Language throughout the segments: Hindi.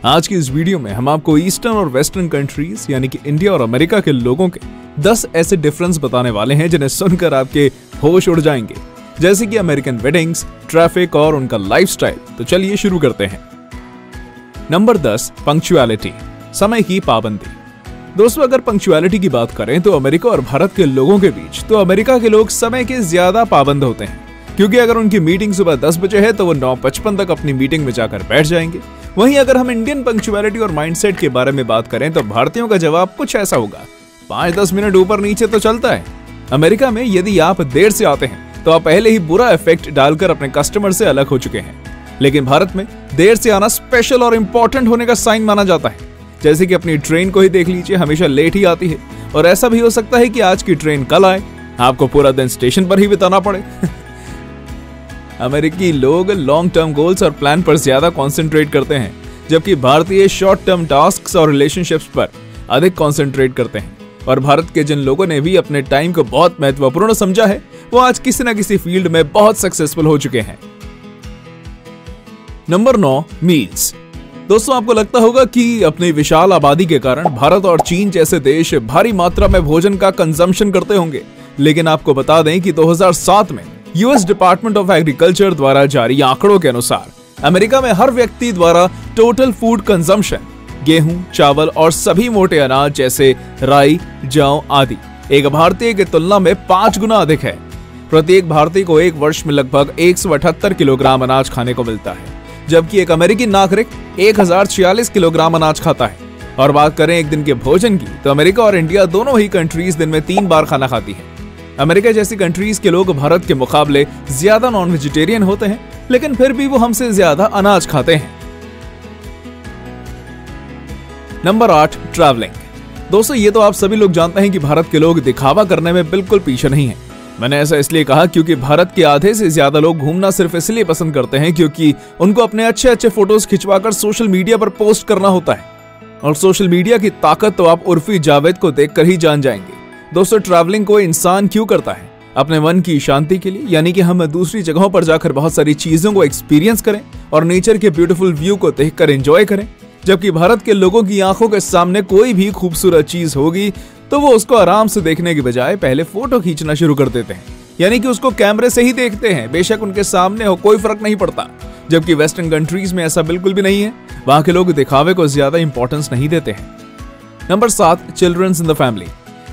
आज की इस वीडियो में हम आपको ईस्टर्न और वेस्टर्न कंट्रीज यानी कि इंडिया और अमेरिका के लोगों के 10 ऐसे डिफरेंस बताने वाले हैं जिन्हें सुनकर आपके होश उड़ जाएंगे, जैसे कि अमेरिकन वेडिंग्स, ट्रैफिक और उनका लाइफस्टाइल। तो चलिए शुरू करते हैं। नंबर 10, पंक्चुअलिटी, समय की पाबंदी। दोस्तों, अगर पंक्चुअलिटी की बात करें तो अमेरिका और भारत के लोगों के बीच तो अमेरिका के लोग समय के ज्यादा पाबंद होते हैं, क्योंकि अगर उनकी मीटिंग सुबह 10 बजे है तो वो 9:55 तक अपनी मीटिंग में जाकर बैठ जाएंगे। वहीं अगर हम इंडियन पंक्चुअलिटी और माइंडसेट के बारे में बात करें तो भारतीयों का जवाब कुछ ऐसा होगा, 5-10 मिनट ऊपर नीचे तो चलता है। अमेरिका में यदि आप देर से आते हैं तो आप पहले ही बुरा इफेक्ट डालकर अपने कस्टमर से अलग हो चुके हैं। लेकिन भारत में देर से आना स्पेशल और इंपॉर्टेंट होने का साइन माना जाता है। जैसे कि अपनी ट्रेन को ही देख लीजिए, हमेशा लेट ही आती है और ऐसा भी हो सकता है कि आज की ट्रेन कल आए, आपको पूरा दिन स्टेशन पर ही बिताना पड़े। अमेरिकी लोग लॉन्ग टर्म गोल्स और प्लान पर ज्यादा कंसंट्रेट करते हैं, जबकि भारतीय शॉर्ट टर्म टास्क्स और रिलेशनशिप्स पर अधिक कंसंट्रेट करते हैं। और भारत के जिन लोगों ने भी अपने टाइम को बहुत महत्वपूर्ण समझा है, वो आज किसी न किसी फील्ड में बहुत सक्सेसफुल हो चुके हैं। Number 9, meals. दोस्तों, आपको लगता होगा कि अपनी विशाल आबादी के कारण भारत और चीन जैसे देश भारी मात्रा में भोजन का कंजम्पशन करते होंगे, लेकिन आपको बता दें कि 2007 में यूएस डिपार्टमेंट ऑफ एग्रीकल्चर द्वारा जारी आंकड़ों के अनुसार अमेरिका में हर व्यक्ति द्वारा टोटल फूड कंजम्पशन गेहूं, चावल और सभी मोटे अनाज जैसे राई, जौ आदि एक भारतीय की तुलना में 5 गुना अधिक है। प्रत्येक भारतीय को एक वर्ष में लगभग 178 किलोग्राम अनाज खाने को मिलता है, जबकि एक अमेरिकी नागरिक 1046 किलोग्राम अनाज खाता है। और बात करें एक दिन के भोजन की तो अमेरिका और इंडिया दोनों ही कंट्रीज दिन में 3 बार खाना खाती है। अमेरिका जैसी कंट्रीज के लोग भारत के मुकाबले ज्यादा नॉन वेजिटेरियन होते हैं, लेकिन फिर भी वो हमसे ज्यादा अनाज खाते हैं। Number 8, travelling. दोस्तों, ये तो आप सभी लोग जानते हैं कि भारत के लोग दिखावा करने में बिल्कुल पीछे नहीं हैं। मैंने ऐसा इसलिए कहा क्योंकि भारत के आधे से ज्यादा लोग घूमना सिर्फ इसलिए पसंद करते हैं क्योंकि उनको अपने अच्छे फोटोज खिंचवाकर सोशल मीडिया पर पोस्ट करना होता है। और सोशल मीडिया की ताकत तो आप उर्फी जावेद को देखकर ही जान जाएंगे। दोस्तों, ट्रैवलिंग कोई इंसान क्यों करता है? अपने मन की शांति के लिए, यानी कि हम दूसरी जगहों पर जाकर बहुत सारी चीजों को एक्सपीरियंस करें और नेचर के ब्यूटीफुल व्यू को देखकर एंजॉय करें। जबकि भारत के लोगों की आंखों के सामने कोई भी खूबसूरत चीज होगी तो वो उसको आराम से देखने के बजाय पहले फोटो खींचना शुरू कर देते हैं, यानी कि उसको कैमरे से ही देखते हैं, बेशक उनके सामने हो, कोई फर्क नहीं पड़ता। जबकि वेस्टर्न कंट्रीज में ऐसा बिल्कुल भी नहीं है, वहां के लोग दिखावे को ज्यादा इंपॉर्टेंस नहीं देते हैं। Number 7, children's in the family.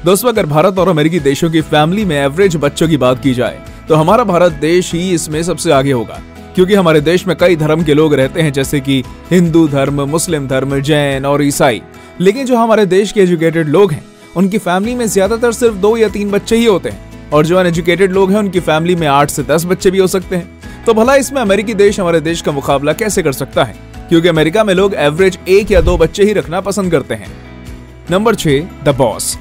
दोस्तों, अगर भारत और अमेरिकी देशों की फैमिली में एवरेज बच्चों की बात की जाए तो हमारा भारत देश ही इसमें सबसे आगे होगा, क्योंकि हमारे देश में कई धर्म के लोग रहते हैं, जैसे कि हिंदू धर्म, मुस्लिम धर्म, जैन और ईसाई। लेकिन जो हमारे देश के एजुकेटेड लोग हैं उनकी फैमिली में ज्यादातर सिर्फ 2 या 3 बच्चे ही होते हैं, और जो अनएजुकेटेड लोग हैं उनकी फैमिली में 8 से 10 बच्चे भी हो सकते हैं। तो भला इसमें अमेरिकी देश हमारे देश का मुकाबला कैसे कर सकता है? क्योंकि अमेरिका में लोग एवरेज 1 या 2 बच्चे ही रखना पसंद करते हैं। Number 6, the boss.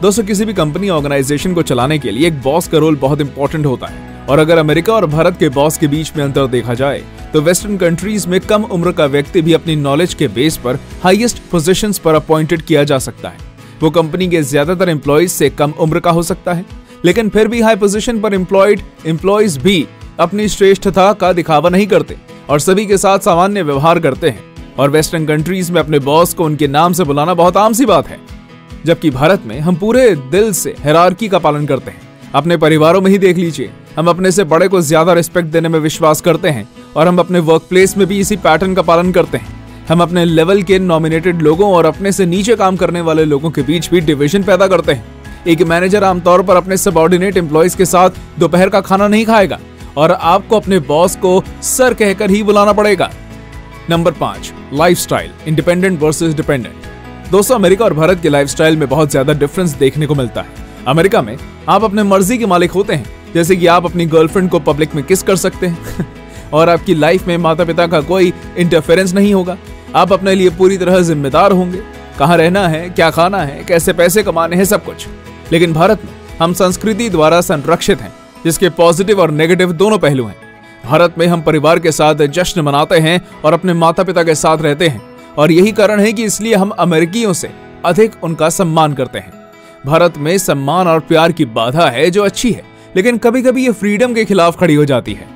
दोस्तों, किसी भी कंपनी ऑर्गेनाइजेशन को चलाने के लिए एक बॉस का रोल बहुत इंपॉर्टेंट होता है। और अगर अमेरिका और भारत के बॉस के बीच में अंतर देखा जाए तो वेस्टर्न कंट्रीज में कम उम्र का व्यक्ति भी अपनी नॉलेज के बेस पर हाईएस्ट पोजीशंस पर अपॉइंटेड किया जा सकता है। वो कंपनी के ज्यादातर एम्प्लॉइज से कम उम्र का हो सकता है, लेकिन फिर भी हाई पोजीशन पर एम्प्लॉइज भी अपनी श्रेष्ठता का दिखावा नहीं करते और सभी के साथ सामान्य व्यवहार करते हैं। और वेस्टर्न कंट्रीज में अपने बॉस को उनके नाम से बुलाना बहुत आम सी बात है, जबकि भारत में हम पूरे दिल से हायरार्की का पालन करते हैं। अपने परिवारों में ही देख लीजिए, हम अपने से बड़े को ज्यादा रिस्पेक्ट देने में विश्वास करते हैं और हम अपने वर्क प्लेस में भी इसी पैटर्न का पालन करते हैं। हम अपने लेवल के नॉमिनेटेड लोगों और अपने से नीचे काम करने वाले लोगों के बीच भी डिवीजन पैदा करते हैं। एक मैनेजर आमतौर पर अपने सबऑर्डिनेट एम्प्लॉइज के साथ दोपहर का खाना नहीं खाएगा और आपको अपने बॉस को सर कहकर ही बुलाना पड़ेगा। Number 5, lifestyle, independent versus dependent. दोस्तों, अमेरिका और भारत के लाइफस्टाइल में बहुत ज्यादा डिफरेंस देखने को मिलता है। अमेरिका में आप अपने मर्जी के मालिक होते हैं, जैसे कि आप अपनी गर्लफ्रेंड को पब्लिक में किस कर सकते हैं और आपकी लाइफ में माता पिता का कोई इंटरफेरेंस नहीं होगा। आप अपने लिए पूरी तरह जिम्मेदार होंगे, कहाँ रहना है, क्या खाना है, कैसे पैसे कमाने हैं, सब कुछ। लेकिन भारत में हम संस्कृति द्वारा संरक्षित हैं, जिसके पॉजिटिव और नेगेटिव दोनों पहलू हैं। भारत में हम परिवार के साथ जश्न मनाते हैं और अपने माता पिता के साथ रहते हैं, और यही कारण है कि इसलिए हम अमेरिकियों से अधिक उनका सम्मान करते हैं। भारत में सम्मान और प्यार की बाधा है जो अच्छी है, लेकिन कभी कभी ये फ्रीडम के खिलाफ खड़ी हो जाती है।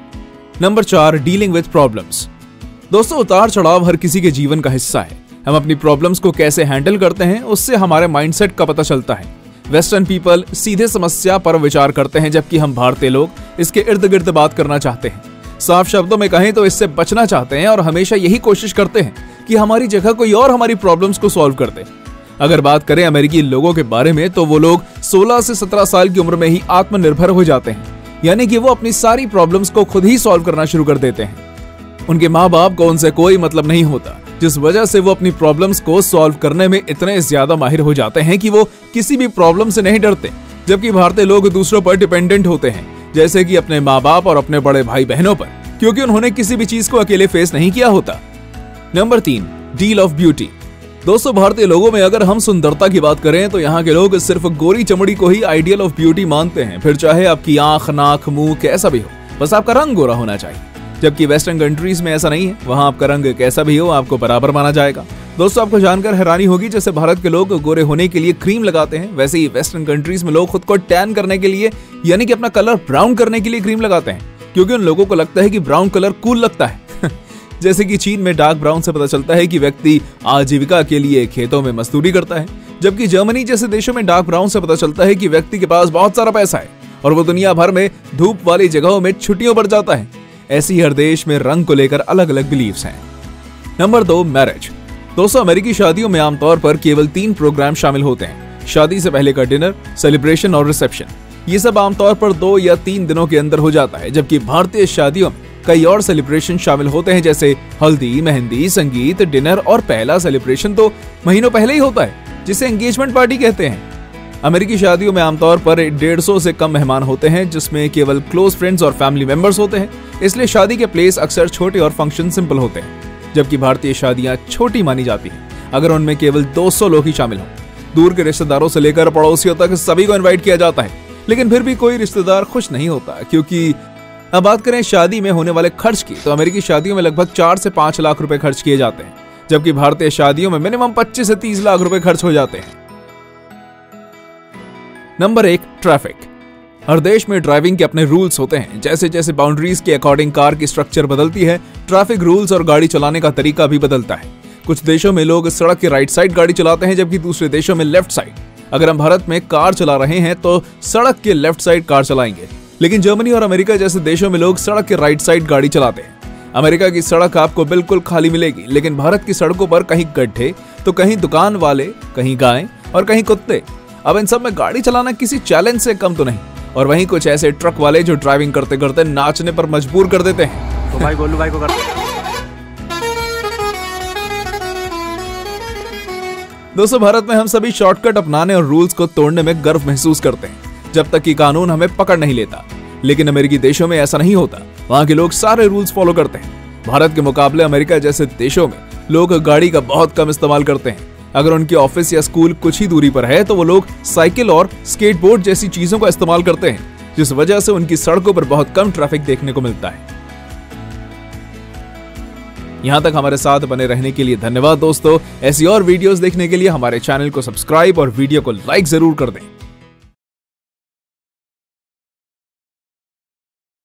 Number 4, dealing with problems. दोस्तों, उतार चढ़ाव हर किसी के जीवन का हिस्सा है। हम अपनी प्रॉब्लम्स को कैसे हैंडल करते हैं उससे हमारे माइंडसेट का पता चलता है। वेस्टर्न पीपल सीधे समस्या पर विचार करते हैं, जबकि हम भारतीय लोग इसके इर्द गिर्द बात करना चाहते हैं। साफ शब्दों में कहें तो इससे बचना चाहते हैं और हमेशा यही कोशिश करते हैं कि हमारी जगह कोई और हमारी प्रॉब्लम्स को सॉल्व कर दे। अगर बात करें अमेरिकी लोगों के बारे में तो वो लोग 16 से 17 साल की उम्र में ही आत्मनिर्भर हो जाते हैं, यानी कि वो अपनी सारी प्रॉब्लम्स को खुद ही सॉल्व करना शुरू कर देते हैं। उनके माँ बाप को उनसे कोई मतलब नहीं होता, जिस वजह से वो अपनी प्रॉब्लम्स को सॉल्व करने में इतने ज्यादा माहिर हो जाते हैं कि वो किसी भी प्रॉब्लम से नहीं डरते। जबकि भारतीय लोग दूसरों पर डिपेंडेंट होते हैं, जैसे कि अपने माँ बाप और अपने बड़े भाई बहनों पर, क्योंकि उन्होंने किसी भी चीज को अकेले फेस नहीं किया होता। Number 3, deal of beauty. दोस्तों, भारतीय लोगों में अगर हम सुंदरता की बात करें तो यहाँ के लोग सिर्फ गोरी चमड़ी को ही आइडियल ऑफ ब्यूटी मानते हैं, फिर चाहे आपकी आंख, नाक, मुंह कैसा भी हो, बस आपका रंग गोरा होना चाहिए। जबकि वेस्टर्न कंट्रीज में ऐसा नहीं है, वहां आपका रंग कैसा भी हो आपको बराबर माना जाएगा। दोस्तों, आपको जानकर हैरानी होगी, जैसे भारत के लोग गोरे होने के लिए क्रीम लगाते हैं, वैसे ही वेस्टर्न कंट्रीज में लोग खुद को टैन करने के लिए, यानी कि अपना कलर ब्राउन करने के लिए क्रीम लगाते हैं, क्योंकि उन लोगों को लगता है कि ब्राउन कलर कूल लगता है। जैसे कि चीन में डार्क ब्राउन से पता चलता है कि व्यक्ति आजीविका के लिए खेतों में मजदूरी करता है, जबकि जर्मनी जैसे देशों में डार्क ब्राउन से पता चलता है कि व्यक्ति के पास बहुत सारा पैसा है और वो दुनिया भर में धूप वाली जगहों में छुट्टियों पर जाता है। ऐसी हर देश में रंग को लेकर अलग अलग बिलीव्स हैं। Number 2, marriage. दोस्तों, अमेरिकी शादियों में आमतौर पर केवल 3 प्रोग्राम शामिल होते हैं। शादी से पहले का डिनर, सेलिब्रेशन और रिसेप्शन। ये सब आमतौर पर 2 या 3 दिनों के अंदर हो जाता है, जबकि भारतीय शादियों में कई और सेलिब्रेशन शामिल होते हैं, जैसे हल्दी, मेहंदी, संगीत, डिनर और पहला सेलिब्रेशन तो महीनों पहले ही होता है, जिसे एंगेजमेंट पार्टी कहते हैं। अमेरिकी शादियों में आमतौर पर 150 से कम मेहमान होते हैं, जिसमें केवल क्लोज फ्रेंड्स और फैमिली मेंबर्स होते हैं, इसलिए शादी के प्लेस अक्सर छोटे और फंक्शन सिंपल होते हैं। जबकि भारतीय शादियां छोटी मानी जाती हैं अगर उनमें केवल 200 लोग ही शामिल हों। दूर के रिश्तेदारों से लेकर पड़ोसियों तक सभी को इन्वाइट किया जाता है, लेकिन फिर भी कोई रिश्तेदार खुश नहीं होता, क्योंकि अब बात करें शादी में होने वाले खर्च की तो अमेरिकी शादियों में लगभग 4 से 5 लाख रुपए खर्च किए जाते हैं, जबकि भारतीय शादियों में मिनिमम 25 से 30 लाख रुपए खर्च हो जाते हैं। Number 1, traffic. हर देश में ड्राइविंग के अपने रूल्स होते हैं। जैसे जैसे बाउंड्रीज के अकॉर्डिंग कार की स्ट्रक्चर बदलती है, ट्रैफिक रूल्स और गाड़ी चलाने का तरीका भी बदलता है। कुछ देशों में लोग सड़क के राइट साइड गाड़ी चलाते हैं, जबकि दूसरे देशों में लेफ्ट साइड। अगर हम भारत में कार चला रहे हैं तो सड़क के लेफ्ट साइड कार चलाएंगे, लेकिन जर्मनी और अमेरिका जैसे देशों में लोग सड़क के राइट साइड गाड़ी चलाते हैं। अमेरिका की सड़क आपको बिल्कुल खाली मिलेगी, लेकिन भारत की सड़कों पर कहीं गड्ढे तो कहीं दुकान वाले, कहीं गाय और कहीं कुत्ते। अब इन सब में गाड़ी चलाना किसी चैलेंज से कम तो नहीं। और वहीं कुछ ऐसे ट्रक वाले जो ड्राइविंग करते करते नाचने पर मजबूर कर देते हैं। तो भाई गोलू भाई को करते। दोस्तों, भारत में हम सभी शॉर्टकट अपनाने और रूल्स को तोड़ने में गर्व महसूस करते हैं, जब तक कि कानून हमें पकड़ नहीं लेता। लेकिन अमेरिकी देशों में ऐसा नहीं होता, वहां के लोग सारे रूल्स फॉलो करते हैं। भारत के मुकाबले अमेरिका जैसे देशों में लोग गाड़ी का बहुत कम इस्तेमाल करते हैं। अगर उनके ऑफिस या स्कूल कुछ ही दूरी पर है तो वो लोग साइकिल और स्केटबोर्ड जैसी चीजों का इस्तेमाल करते हैं, जिस वजह से उनकी सड़कों पर बहुत कम ट्रैफिक देखने को मिलता है। यहां तक हमारे साथ बने रहने के लिए धन्यवाद दोस्तों। ऐसी और वीडियोस देखने के लिए हमारे चैनल को सब्सक्राइब और वीडियो को लाइक जरूर कर दें।